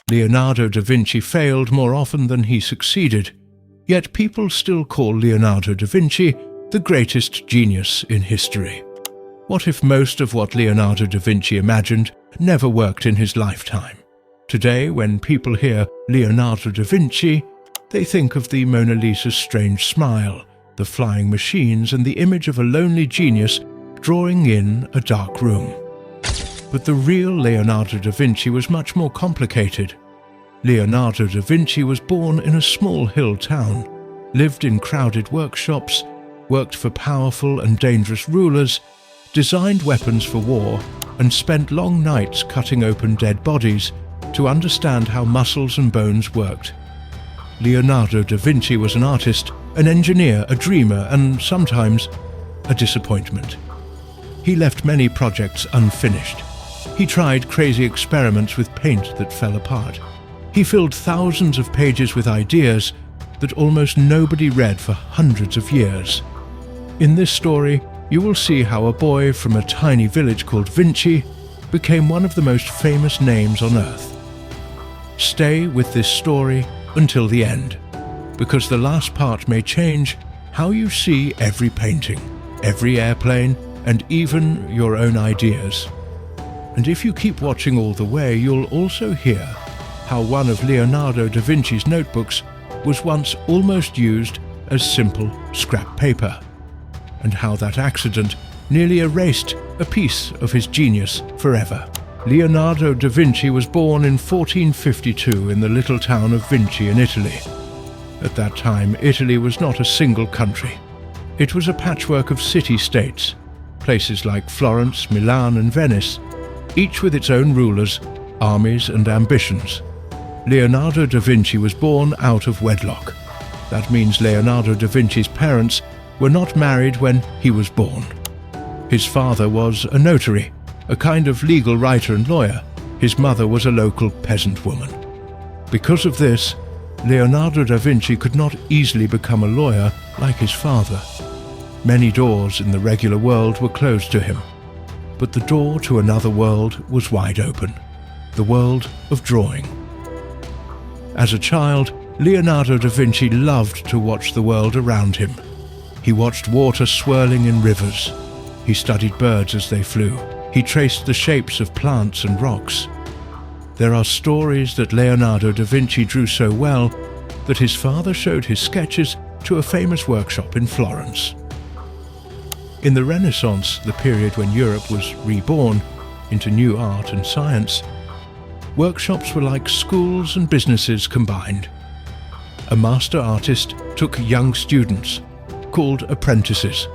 Leonardo da Vinci failed more often than he succeeded, yet people still call Leonardo da Vinci the greatest genius in history. What if most of what Leonardo da Vinci imagined never worked in his lifetime? Today, when people hear Leonardo da Vinci, they think of the Mona Lisa's strange smile, the flying machines, and the image of a lonely genius drawing in a dark room. But the real Leonardo da Vinci was much more complicated. Leonardo da Vinci was born in a small hill town, lived in crowded workshops, worked for powerful and dangerous rulers, designed weapons for war, and spent long nights cutting open dead bodies to understand how muscles and bones worked. Leonardo da Vinci was an artist, an engineer, a dreamer, and sometimes a disappointment. He left many projects unfinished. He tried crazy experiments with paint that fell apart. He filled thousands of pages with ideas that almost nobody read for hundreds of years. In this story, you will see how a boy from a tiny village called Vinci became one of the most famous names on Earth. Stay with this story until the end, because the last part may change how you see every painting, every airplane, and even your own ideas. And if you keep watching all the way, you'll also hear how one of Leonardo da Vinci's notebooks was once almost used as simple scrap paper, and how that accident nearly erased a piece of his genius forever. Leonardo da Vinci was born in 1452 in the little town of Vinci in Italy. At that time, Italy was not a single country. It was a patchwork of city-states, places like Florence, Milan, and Venice, each with its own rulers, armies, and ambitions. Leonardo da Vinci was born out of wedlock. That means Leonardo da Vinci's parents were not married when he was born. His father was a notary, a kind of legal writer and lawyer. His mother was a local peasant woman. Because of this, Leonardo da Vinci could not easily become a lawyer like his father. Many doors in the regular world were closed to him, but the door to another world was wide open, the world of drawing. As a child, Leonardo da Vinci loved to watch the world around him. He watched water swirling in rivers. He studied birds as they flew. He traced the shapes of plants and rocks. There are stories that Leonardo da Vinci drew so well that his father showed his sketches to a famous workshop in Florence. In the Renaissance, the period when Europe was reborn into new art and science, workshops were like schools and businesses combined. A master artist took young students, called apprentices.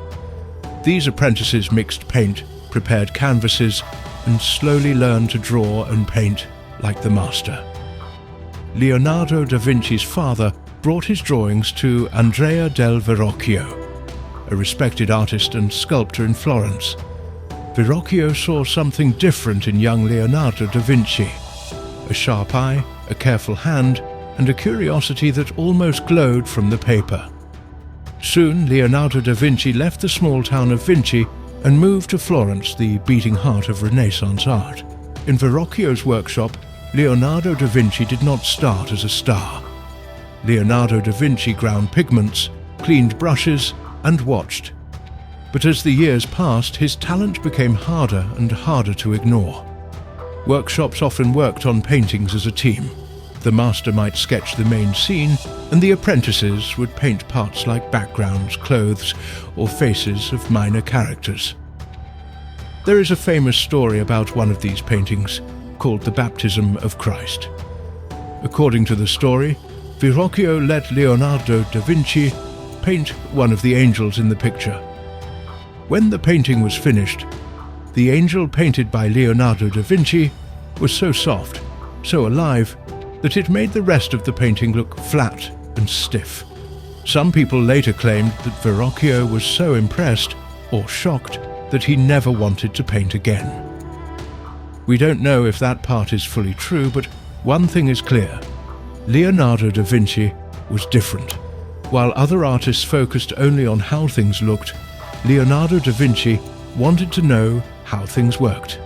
These apprentices mixed paint, prepared canvases, and slowly learned to draw and paint like the master. Leonardo da Vinci's father brought his drawings to Andrea del Verrocchio, a respected artist and sculptor in Florence. Verrocchio saw something different in young Leonardo da Vinci: a sharp eye, a careful hand, and a curiosity that almost glowed from the paper. Soon, Leonardo da Vinci left the small town of Vinci and moved to Florence, the beating heart of Renaissance art. In Verrocchio's workshop, Leonardo da Vinci did not start as a star. Leonardo da Vinci ground pigments, cleaned brushes, and watched. But as the years passed, his talent became harder and harder to ignore. Workshops often worked on paintings as a team. The master might sketch the main scene, and the apprentices would paint parts like backgrounds, clothes, or faces of minor characters. There is a famous story about one of these paintings, called the Baptism of Christ. According to the story, Verrocchio let Leonardo da Vinci paint one of the angels in the picture. When the painting was finished, the angel painted by Leonardo da Vinci was so soft, so alive, that it made the rest of the painting look flat and stiff. Some people later claimed that Verrocchio was so impressed or shocked that he never wanted to paint again. We don't know if that part is fully true, but one thing is clear: Leonardo da Vinci was different. While other artists focused only on how things looked, Leonardo da Vinci wanted to know how things worked.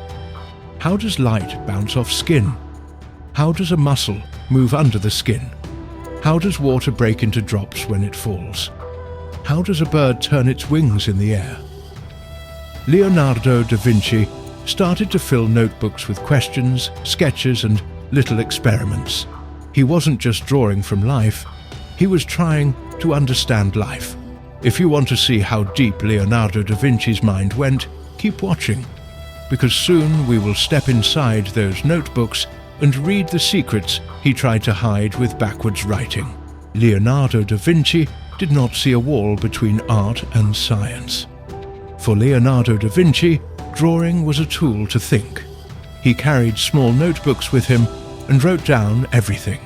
How does light bounce off skin? How does a muscle move under the skin? How does water break into drops when it falls? How does a bird turn its wings in the air? Leonardo da Vinci started to fill notebooks with questions, sketches, and little experiments. He wasn't just drawing from life, he was trying to understand life. If you want to see how deep Leonardo da Vinci's mind went, keep watching, because soon we will step inside those notebooks and read the secrets he tried to hide with backwards writing. Leonardo da Vinci did not see a wall between art and science. For Leonardo da Vinci, drawing was a tool to think. He carried small notebooks with him and wrote down everything.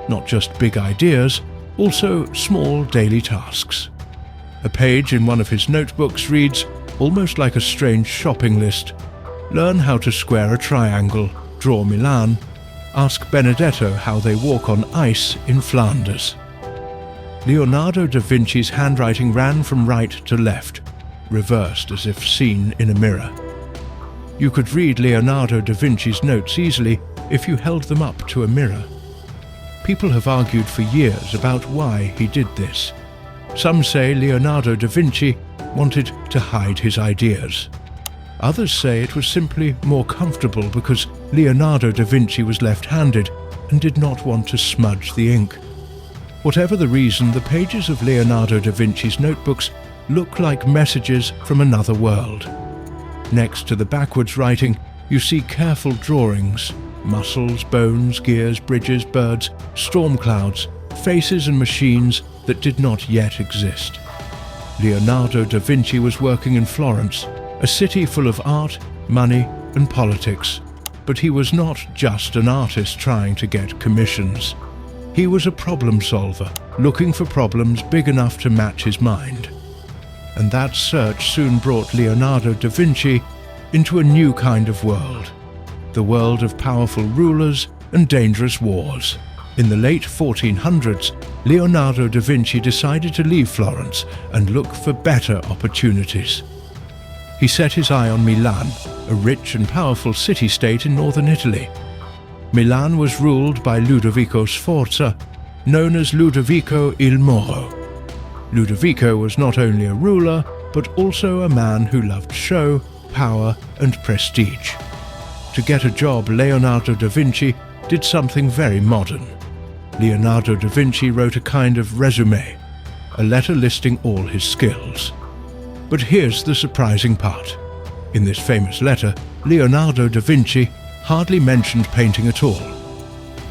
Not just big ideas, also small daily tasks. A page in one of his notebooks reads, almost like a strange shopping list: learn how to square a triangle, draw Milan, ask Benedetto how they walk on ice in Flanders. Leonardo da Vinci's handwriting ran from right to left, reversed as if seen in a mirror. You could read Leonardo da Vinci's notes easily if you held them up to a mirror. People have argued for years about why he did this. Some say Leonardo da Vinci wanted to hide his ideas. Others say it was simply more comfortable because Leonardo da Vinci was left-handed and did not want to smudge the ink. Whatever the reason, the pages of Leonardo da Vinci's notebooks look like messages from another world. Next to the backwards writing, you see careful drawings: muscles, bones, gears, bridges, birds, storm clouds, faces and machines that did not yet exist. Leonardo da Vinci was working in Florence, a city full of art, money, and politics. But he was not just an artist trying to get commissions. He was a problem solver, looking for problems big enough to match his mind. And that search soon brought Leonardo da Vinci into a new kind of world, the world of powerful rulers and dangerous wars. In the late 1400s, Leonardo da Vinci decided to leave Florence and look for better opportunities. He set his eye on Milan, a rich and powerful city-state in northern Italy. Milan was ruled by Ludovico Sforza, known as Ludovico il Moro. Ludovico was not only a ruler, but also a man who loved show, power, and prestige. To get a job, Leonardo da Vinci did something very modern. Leonardo da Vinci wrote a kind of resume, a letter listing all his skills. But here's the surprising part. In this famous letter, Leonardo da Vinci hardly mentioned painting at all.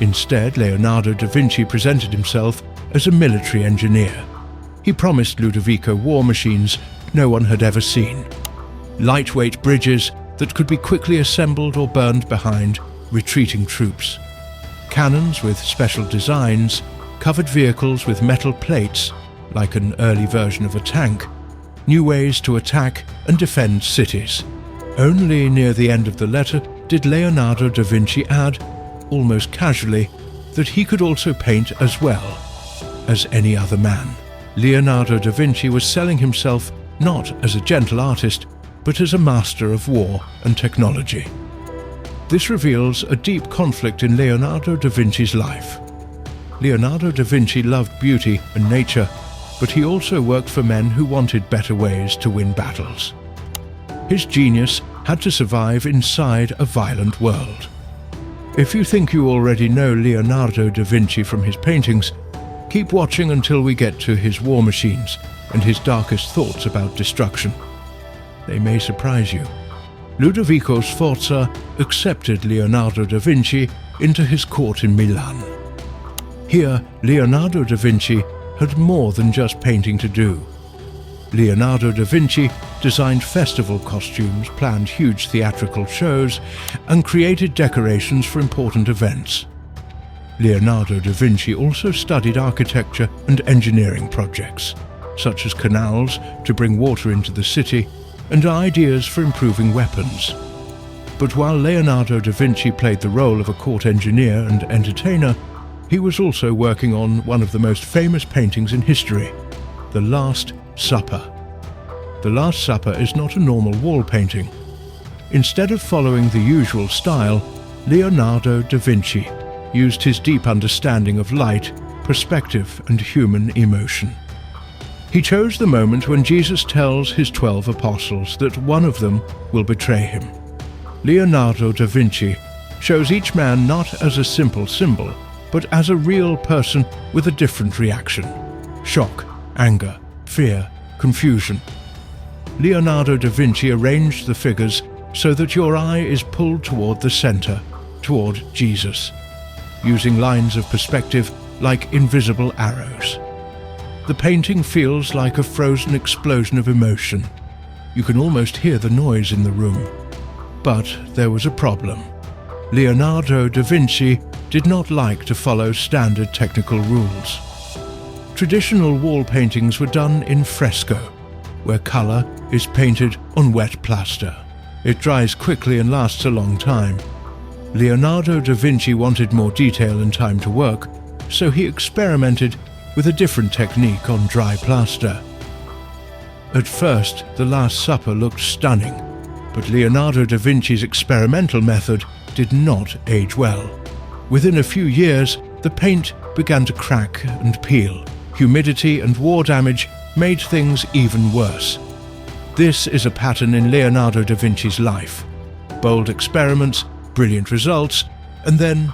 Instead, Leonardo da Vinci presented himself as a military engineer. He promised Ludovico war machines no one had ever seen, lightweight bridges that could be quickly assembled or burned behind retreating troops, cannons with special designs, covered vehicles with metal plates, like an early version of a tank, new ways to attack and defend cities. Only near the end of the letter did Leonardo da Vinci add, almost casually, that he could also paint as well as any other man. Leonardo da Vinci was selling himself not as a gentle artist, but as a master of war and technology. This reveals a deep conflict in Leonardo da Vinci's life. Leonardo da Vinci loved beauty and nature, but he also worked for men who wanted better ways to win battles. His genius had to survive inside a violent world. If you think you already know Leonardo da Vinci from his paintings, keep watching until we get to his war machines and his darkest thoughts about destruction. They may surprise you. Ludovico Sforza accepted Leonardo da Vinci into his court in Milan. Here, Leonardo da Vinci had more than just painting to do. Leonardo da Vinci designed festival costumes, planned huge theatrical shows, and created decorations for important events. Leonardo da Vinci also studied architecture and engineering projects, such as canals to bring water into the city, and ideas for improving weapons. But while Leonardo da Vinci played the role of a court engineer and entertainer, he was also working on one of the most famous paintings in history, The Last Supper. The Last Supper is not a normal wall painting. Instead of following the usual style, Leonardo da Vinci used his deep understanding of light, perspective, and human emotion. He chose the moment when Jesus tells his 12 apostles that one of them will betray him. Leonardo da Vinci shows each man not as a simple symbol, but as a real person with a different reaction: shock, anger, fear, confusion. Leonardo da Vinci arranged the figures so that your eye is pulled toward the center, toward Jesus, using lines of perspective like invisible arrows. The painting feels like a frozen explosion of emotion. You can almost hear the noise in the room. But there was a problem. Leonardo da Vinci did not like to follow standard technical rules. Traditional wall paintings were done in fresco, where color is painted on wet plaster. It dries quickly and lasts a long time. Leonardo da Vinci wanted more detail and time to work, so he experimented with a different technique on dry plaster. At first, The Last Supper looked stunning, but Leonardo da Vinci's experimental method did not age well. Within a few years, the paint began to crack and peel. Humidity and war damage made things even worse. This is a pattern in Leonardo da Vinci's life. Bold experiments, brilliant results, and then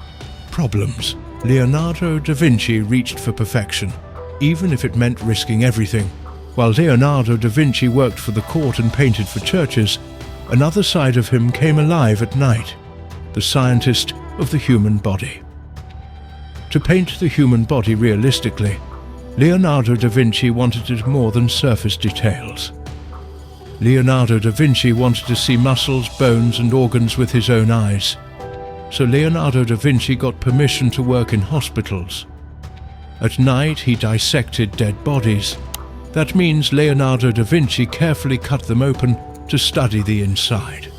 problems. Leonardo da Vinci reached for perfection, even if it meant risking everything. While Leonardo da Vinci worked for the court and painted for churches, another side of him came alive at night: the scientist of the human body. To paint the human body realistically, Leonardo da Vinci wanted more than surface details. Leonardo da Vinci wanted to see muscles, bones, and organs with his own eyes. So Leonardo da Vinci got permission to work in hospitals. At night, he dissected dead bodies. That means Leonardo da Vinci carefully cut them open to study the inside.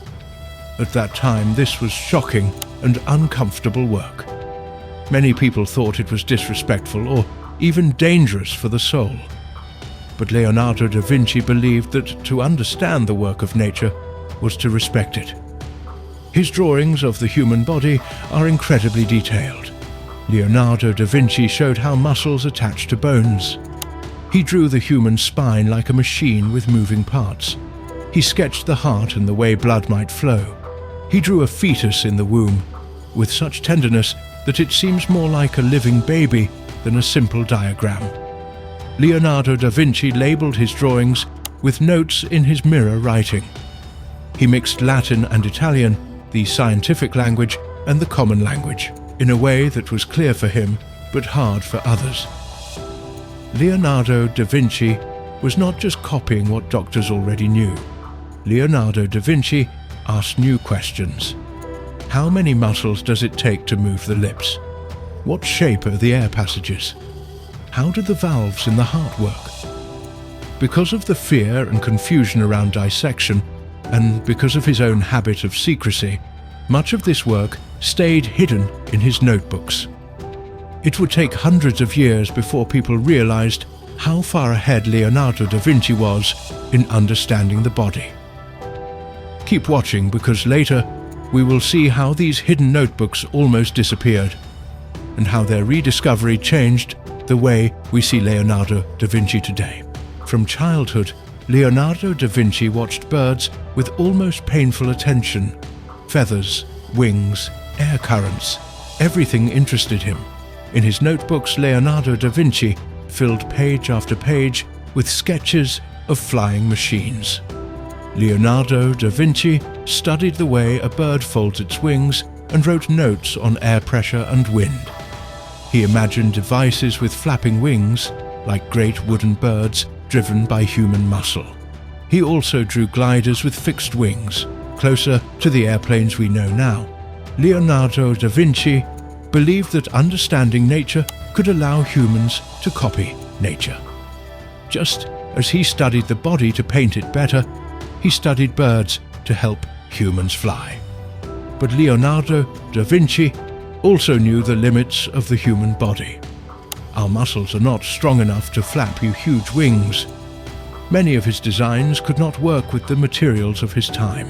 At that time, this was shocking and uncomfortable work. Many people thought it was disrespectful or even dangerous for the soul. But Leonardo da Vinci believed that to understand the work of nature was to respect it. His drawings of the human body are incredibly detailed. Leonardo da Vinci showed how muscles attach to bones. He drew the human spine like a machine with moving parts. He sketched the heart and the way blood might flow. He drew a fetus in the womb, with such tenderness that it seems more like a living baby than a simple diagram. Leonardo da Vinci labeled his drawings with notes in his mirror writing. He mixed Latin and Italian, the scientific language and the common language, in a way that was clear for him but hard for others. Leonardo da Vinci was not just copying what doctors already knew. Leonardo da Vinci asked new questions. How many muscles does it take to move the lips? What shape are the air passages? How do the valves in the heart work? Because of the fear and confusion around dissection, and because of his own habit of secrecy, much of this work stayed hidden in his notebooks. It would take hundreds of years before people realized how far ahead Leonardo da Vinci was in understanding the body. Keep watching, because later we will see how these hidden notebooks almost disappeared, and how their rediscovery changed the way we see Leonardo da Vinci today. From childhood, Leonardo da Vinci watched birds with almost painful attention. Feathers, wings, air currents, everything interested him. In his notebooks, Leonardo da Vinci filled page after page with sketches of flying machines. Leonardo da Vinci studied the way a bird folds its wings and wrote notes on air pressure and wind. He imagined devices with flapping wings, like great wooden birds driven by human muscle. He also drew gliders with fixed wings, closer to the airplanes we know now. Leonardo da Vinci believed that understanding nature could allow humans to copy nature. Just as he studied the body to paint it better, he studied birds to help humans fly. But Leonardo da Vinci also knew the limits of the human body. Our muscles are not strong enough to flap you huge wings. Many of his designs could not work with the materials of his time.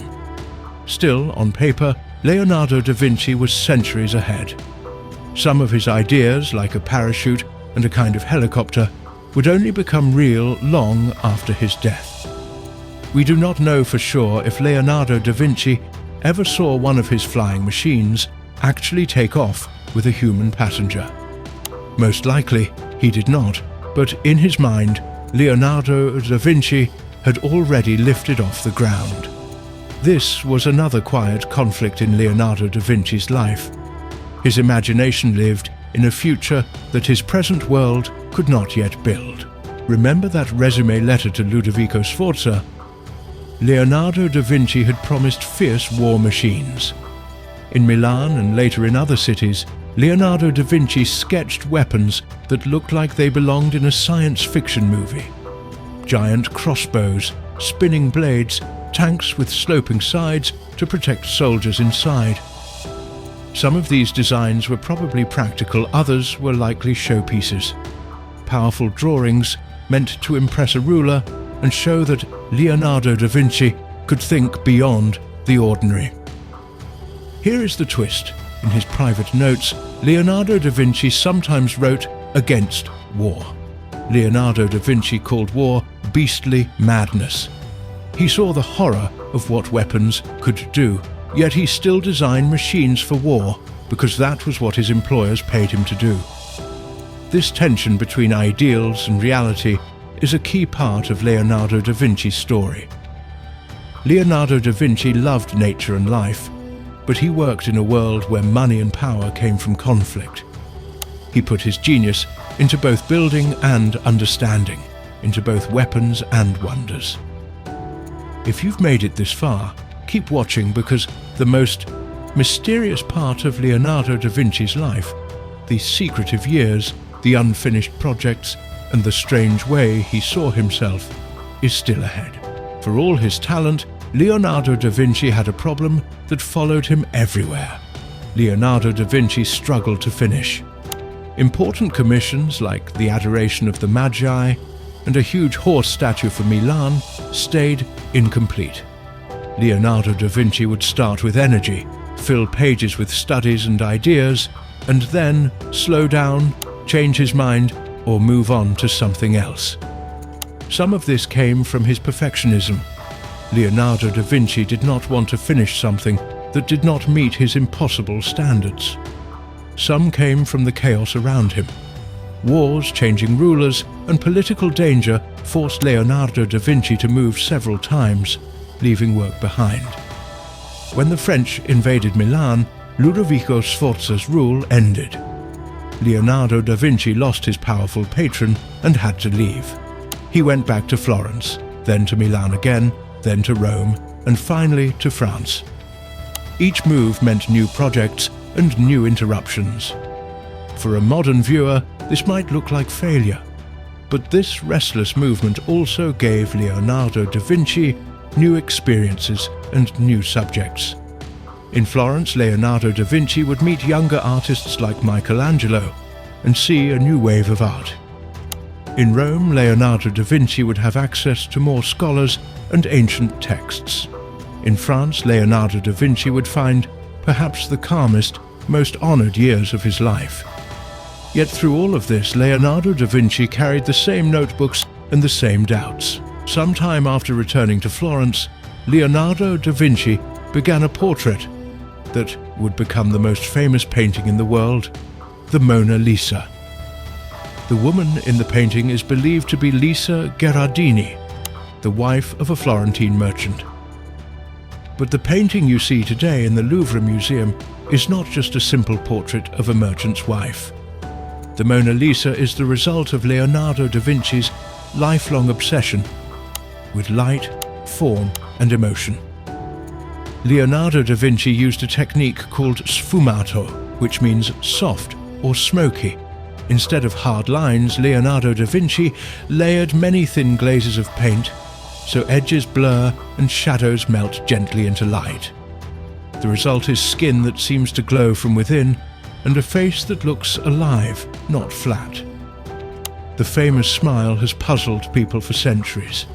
Still, on paper, Leonardo da Vinci was centuries ahead. Some of his ideas, like a parachute and a kind of helicopter, would only become real long after his death. We do not know for sure if Leonardo da Vinci ever saw one of his flying machines actually take off with a human passenger. Most likely, he did not, but in his mind, Leonardo da Vinci had already lifted off the ground. This was another quiet conflict in Leonardo da Vinci's life. His imagination lived in a future that his present world could not yet build. Remember that resume letter to Ludovico Sforza? Leonardo da Vinci had promised fierce war machines. In Milan and later in other cities, Leonardo da Vinci sketched weapons that looked like they belonged in a science fiction movie. Giant crossbows, spinning blades, tanks with sloping sides to protect soldiers inside. Some of these designs were probably practical, others were likely showpieces. Powerful drawings meant to impress a ruler and show that Leonardo da Vinci could think beyond the ordinary. Here is the twist. In his private notes, Leonardo da Vinci sometimes wrote against war. Leonardo da Vinci called war beastly madness. He saw the horror of what weapons could do, yet he still designed machines for war because that was what his employers paid him to do. This tension between ideals and reality is a key part of Leonardo da Vinci's story. Leonardo da Vinci loved nature and life, but he worked in a world where money and power came from conflict. He put his genius into both building and understanding, into both weapons and wonders. If you've made it this far, keep watching, because the most mysterious part of Leonardo da Vinci's life, the secretive years, the unfinished projects, and the strange way he saw himself, is still ahead. For all his talent, Leonardo da Vinci had a problem that followed him everywhere. Leonardo da Vinci struggled to finish. Important commissions like the Adoration of the Magi and a huge horse statue for Milan stayed incomplete. Leonardo da Vinci would start with energy, fill pages with studies and ideas, and then slow down, change his mind, or move on to something else. Some of this came from his perfectionism. Leonardo da Vinci did not want to finish something that did not meet his impossible standards. Some came from the chaos around him. Wars, changing rulers, and political danger forced Leonardo da Vinci to move several times, leaving work behind. When the French invaded Milan, Ludovico Sforza's rule ended. Leonardo da Vinci lost his powerful patron and had to leave. He went back to Florence, then to Milan again, then to Rome, and finally to France. Each move meant new projects and new interruptions. For a modern viewer, this might look like failure, but this restless movement also gave Leonardo da Vinci new experiences and new subjects. In Florence, Leonardo da Vinci would meet younger artists like Michelangelo and see a new wave of art. In Rome, Leonardo da Vinci would have access to more scholars and ancient texts. In France, Leonardo da Vinci would find perhaps the calmest, most honored years of his life. Yet through all of this, Leonardo da Vinci carried the same notebooks and the same doubts. Sometime after returning to Florence, Leonardo da Vinci began a portrait that would become the most famous painting in the world, the Mona Lisa. The woman in the painting is believed to be Lisa Gherardini, the wife of a Florentine merchant. But the painting you see today in the Louvre Museum is not just a simple portrait of a merchant's wife. The Mona Lisa is the result of Leonardo da Vinci's lifelong obsession with light, form, and emotion. Leonardo da Vinci used a technique called sfumato, which means soft or smoky. Instead of hard lines, Leonardo da Vinci layered many thin glazes of paint, so edges blur and shadows melt gently into light. The result is skin that seems to glow from within, and a face that looks alive, not flat. The famous smile has puzzled people for centuries.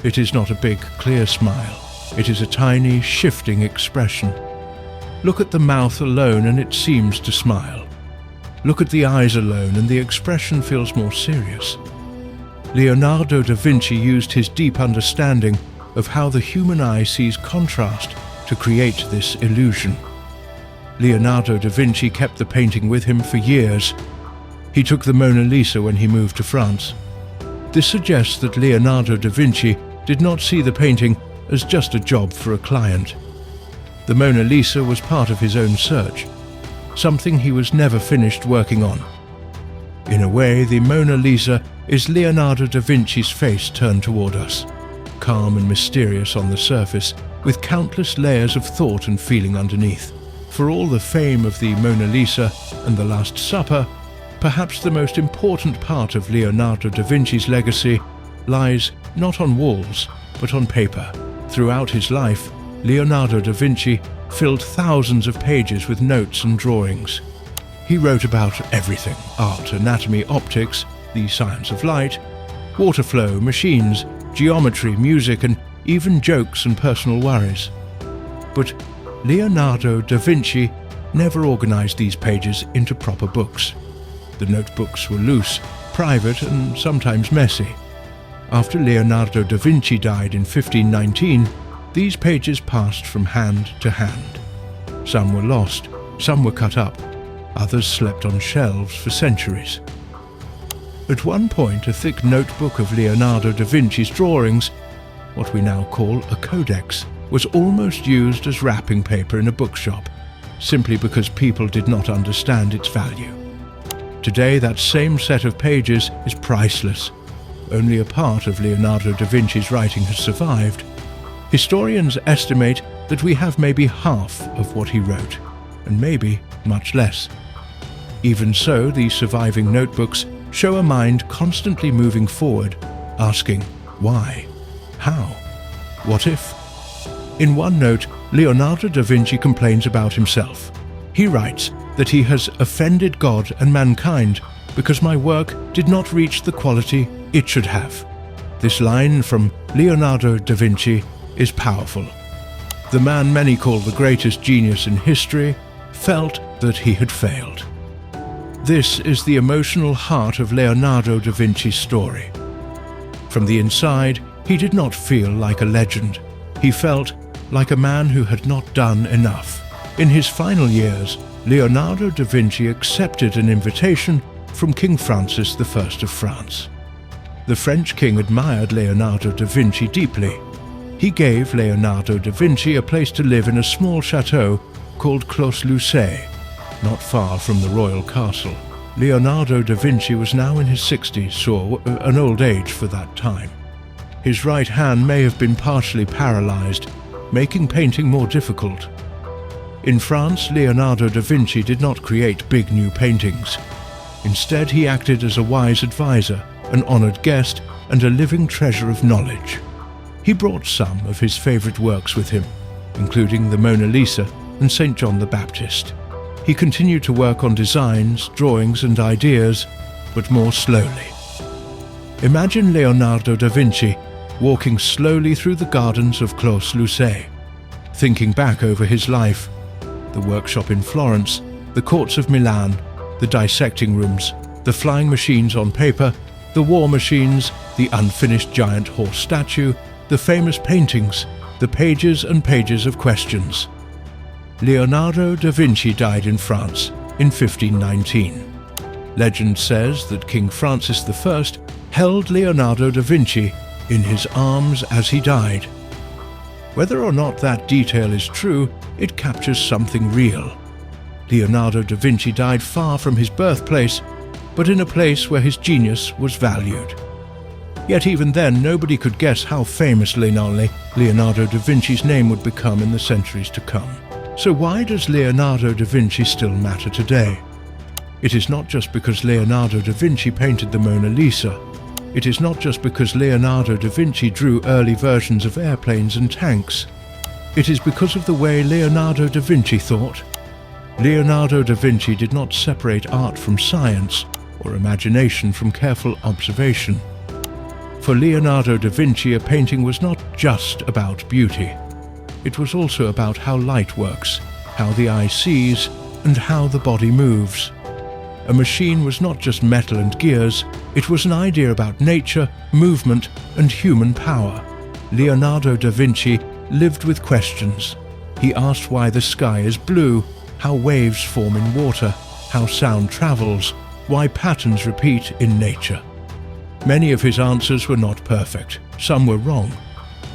It is not a big, clear smile. It is a tiny, shifting expression. Look at the mouth alone and it seems to smile. Look at the eyes alone and the expression feels more serious. Leonardo da Vinci used his deep understanding of how the human eye sees contrast to create this illusion. Leonardo da Vinci kept the painting with him for years. He took the Mona Lisa when he moved to France. This suggests that Leonardo da Vinci did not see the painting as just a job for a client. The Mona Lisa was part of his own search, something he was never finished working on. In a way, the Mona Lisa is Leonardo da Vinci's face turned toward us, calm and mysterious on the surface, with countless layers of thought and feeling underneath. For all the fame of the Mona Lisa and the Last Supper, perhaps the most important part of Leonardo da Vinci's legacy lies not on walls, but on paper. Throughout his life, Leonardo da Vinci filled thousands of pages with notes and drawings. He wrote about everything: art, anatomy, optics, the science of light, water flow, machines, geometry, music, and even jokes and personal worries. But Leonardo da Vinci never organized these pages into proper books. The notebooks were loose, private, and sometimes messy. After Leonardo da Vinci died in 1519, these pages passed from hand to hand. Some were lost, some were cut up, others slept on shelves for centuries. At one point, a thick notebook of Leonardo da Vinci's drawings, what we now call a codex, was almost used as wrapping paper in a bookshop, simply because people did not understand its value. Today, that same set of pages is priceless. Only a part of Leonardo da Vinci's writing has survived. Historians estimate that we have maybe half of what he wrote, and maybe much less. Even so, these surviving notebooks show a mind constantly moving forward, asking why, how, what if? In one note, Leonardo da Vinci complains about himself. He writes that he has offended God and mankind because my work did not reach the quality it should have. This line from Leonardo da Vinci is powerful. The man many call the greatest genius in history felt that he had failed. This is the emotional heart of Leonardo da Vinci's story. From the inside, he did not feel like a legend. He felt like a man who had not done enough. In his final years, Leonardo da Vinci accepted an invitation from King Francis I of France. The French king admired Leonardo da Vinci deeply. He gave Leonardo da Vinci a place to live in a small chateau called Clos Lucé, not far from the royal castle. Leonardo da Vinci was now in his 60s, so an old age for that time. His right hand may have been partially paralyzed, making painting more difficult. In France, Leonardo da Vinci did not create big new paintings. Instead, he acted as a wise advisor, an honored guest, and a living treasure of knowledge. He brought some of his favorite works with him, including the Mona Lisa and St. John the Baptist. He continued to work on designs, drawings, and ideas, but more slowly. Imagine Leonardo da Vinci walking slowly through the gardens of Clos Lucé, thinking back over his life: the workshop in Florence, the courts of Milan, the dissecting rooms, the flying machines on paper, the war machines, the unfinished giant horse statue, the famous paintings, the pages and pages of questions. Leonardo da Vinci died in France in 1519. Legend says that King Francis I held Leonardo da Vinci in his arms as he died. Whether or not that detail is true, it captures something real. Leonardo da Vinci died far from his birthplace, but in a place where his genius was valued. Yet even then, nobody could guess how famous Leonardo da Vinci's name would become in the centuries to come. So why does Leonardo da Vinci still matter today? It is not just because Leonardo da Vinci painted the Mona Lisa. It is not just because Leonardo da Vinci drew early versions of airplanes and tanks. It is because of the way Leonardo da Vinci thought. Leonardo da Vinci did not separate art from science or imagination from careful observation. For Leonardo da Vinci, a painting was not just about beauty. It was also about how light works, how the eye sees, and how the body moves. A machine was not just metal and gears, it was an idea about nature, movement, and human power. Leonardo da Vinci lived with questions. He asked why the sky is blue, how waves form in water, how sound travels, why patterns repeat in nature. Many of his answers were not perfect, some were wrong.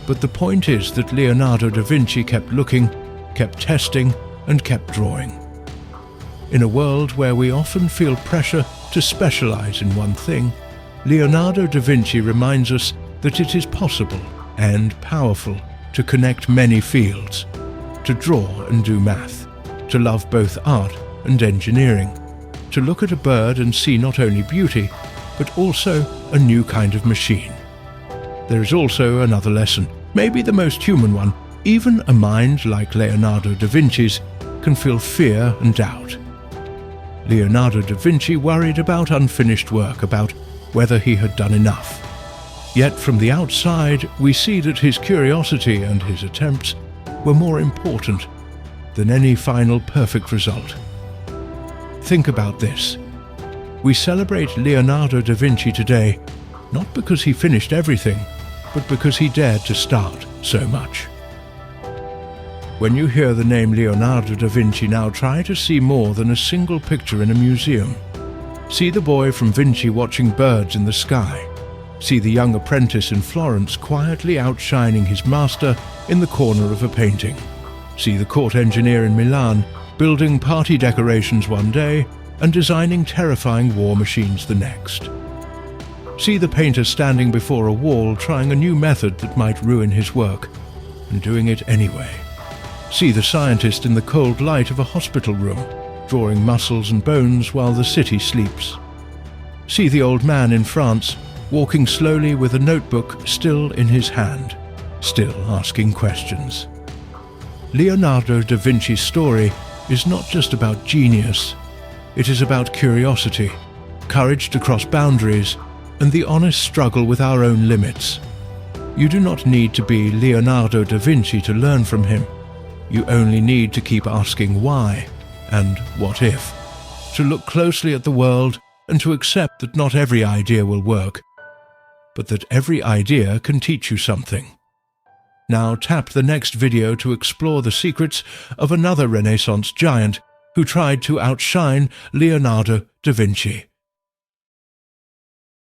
But the point is that Leonardo da Vinci kept looking, kept testing, and kept drawing. In a world where we often feel pressure to specialize in one thing, Leonardo da Vinci reminds us that it is possible and powerful to connect many fields, to draw and do math, to love both art and engineering, to look at a bird and see not only beauty, but also a new kind of machine. There is also another lesson, maybe the most human one. Even a mind like Leonardo da Vinci's can feel fear and doubt. Leonardo da Vinci worried about unfinished work, about whether he had done enough. Yet from the outside, we see that his curiosity and his attempts were more important than any final perfect result. Think about this. We celebrate Leonardo da Vinci today, not because he finished everything, but because he dared to start so much. When you hear the name Leonardo da Vinci now, try to see more than a single picture in a museum. See the boy from Vinci watching birds in the sky. See the young apprentice in Florence quietly outshining his master in the corner of a painting. See the court engineer in Milan building party decorations one day and designing terrifying war machines the next. See the painter standing before a wall trying a new method that might ruin his work, and doing it anyway. See the scientist in the cold light of a hospital room, drawing muscles and bones while the city sleeps. See the old man in France, walking slowly with a notebook still in his hand, still asking questions. Leonardo da Vinci's story is not just about genius. It is about curiosity, courage to cross boundaries, and the honest struggle with our own limits. You do not need to be Leonardo da Vinci to learn from him. You only need to keep asking why and what if, to look closely at the world and to accept that not every idea will work, but that every idea can teach you something. Now tap the next video to explore the secrets of another Renaissance giant who tried to outshine Leonardo da Vinci.